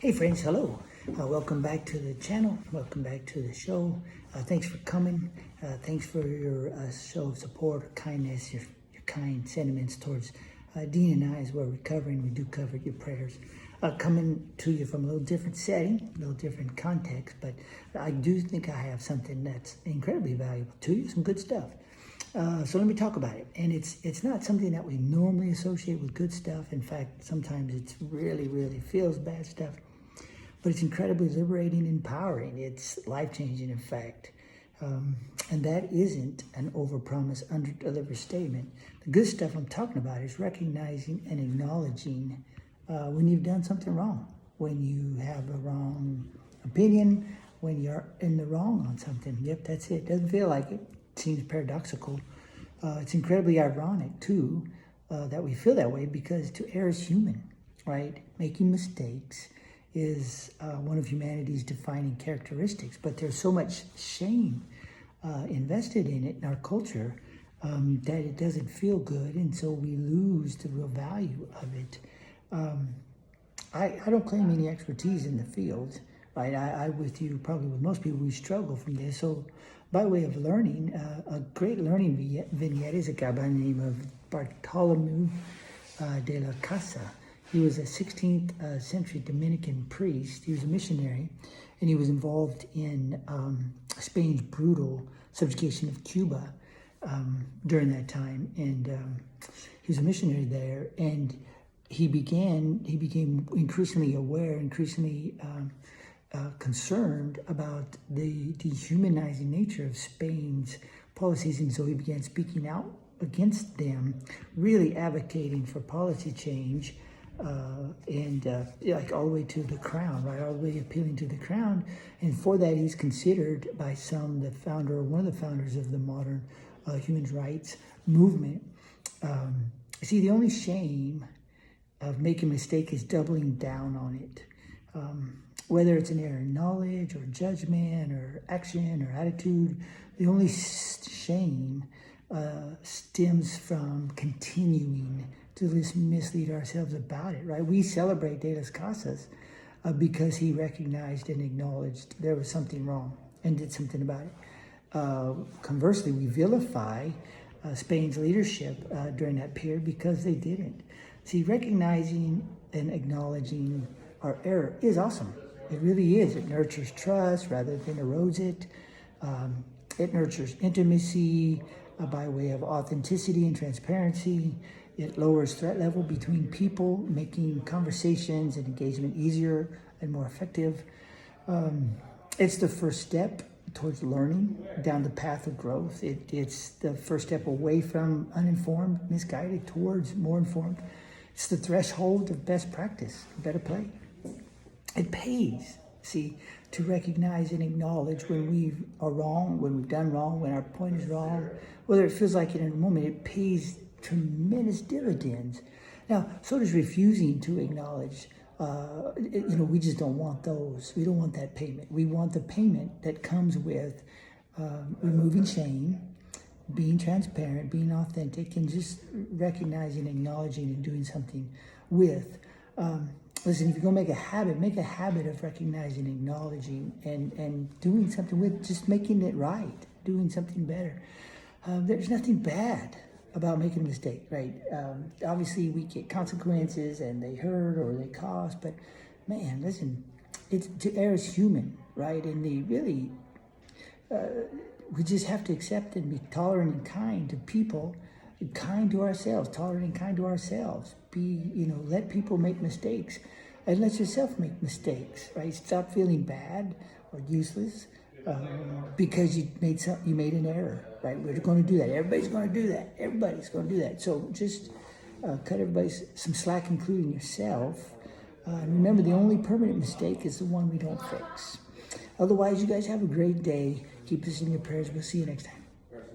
Hey friends, hello. Welcome back to the channel. Welcome back to the show. Thanks for coming. Thanks for your show of support, kindness, your kind sentiments towards Dean and I as we're recovering. We do cover your prayers. Coming to you from a little different setting, a little different context, but I do think I have something that's incredibly valuable to you, some good stuff. So let me talk about it. And it's not something that we normally associate with good stuff. In fact, sometimes it's really feels bad stuff. But it's incredibly liberating and empowering. It's life-changing, in fact. And that isn't an overpromise, under-deliver statement. The good stuff I'm talking about is recognizing and acknowledging when you've done something wrong, when you have a wrong opinion, when you're in the wrong on something. Yep, that's it. Doesn't feel like it. Seems paradoxical. It's incredibly ironic, too, that we feel that way because to err is human, right? Making mistakes is one of humanity's defining characteristics, but there's so much shame invested in it in our culture that it doesn't feel good, and so we lose the real value of it. I don't claim any expertise in the field, right? I with you, probably with most people, we struggle from this. So by way of learning, a great learning vignette is a guy by the name of Bartolomeu de la Casa. He was a 16th century Dominican priest. He was a missionary, and he was involved in Spain's brutal subjugation of Cuba during that time. And he was a missionary there, and he became increasingly aware, increasingly concerned about the dehumanizing nature of Spain's policies, and so he began speaking out against them, really advocating for policy change. Like all the way to the crown, right? All the way appealing to the crown. And for that, he's considered by some one of the founders of the modern human rights movement. See, the only shame of making a mistake is doubling down on it. Whether it's an error in knowledge or judgment or action or attitude, the only shame stems from continuing to just mislead ourselves about it, right? We celebrate De las Casas because he recognized and acknowledged there was something wrong and did something about it. Conversely, we vilify Spain's leadership during that period because they didn't. See, recognizing and acknowledging our error is awesome. It really is. It nurtures trust rather than erodes it. It nurtures intimacy by way of authenticity and transparency. It lowers threat level between people, making conversations and engagement easier and more effective. It's the first step towards learning down the path of growth. It's the first step away from uninformed, misguided, towards more informed. It's the threshold of best practice, better play. It pays, see, to recognize and acknowledge when we are wrong, when we've done wrong, when our point is wrong, whether it feels like it in a moment. It pays tremendous dividends. Now, so does refusing to acknowledge. We just don't want those. We don't want that payment. We want the payment that comes with removing shame, being transparent, being authentic, and just recognizing, acknowledging, and doing something with. Listen, if you're going to make a habit of recognizing, acknowledging, and doing something with, just making it right, doing something better. There's nothing bad about making a mistake, right? Obviously, we get consequences, and they hurt or they cost, but man, listen, to err is human, right? And we just have to accept and be tolerant and kind to people, and kind to ourselves, tolerant and kind to ourselves. Let people make mistakes, and let yourself make mistakes, right? Stop feeling bad or useless because you made an error, right? We're going to do that. Everybody's going to do that. Everybody's going to do that. So just cut everybody some slack, including yourself. Remember, the only permanent mistake is the one we don't fix. Otherwise, you guys have a great day. Keep us in your prayers. We'll see you next time.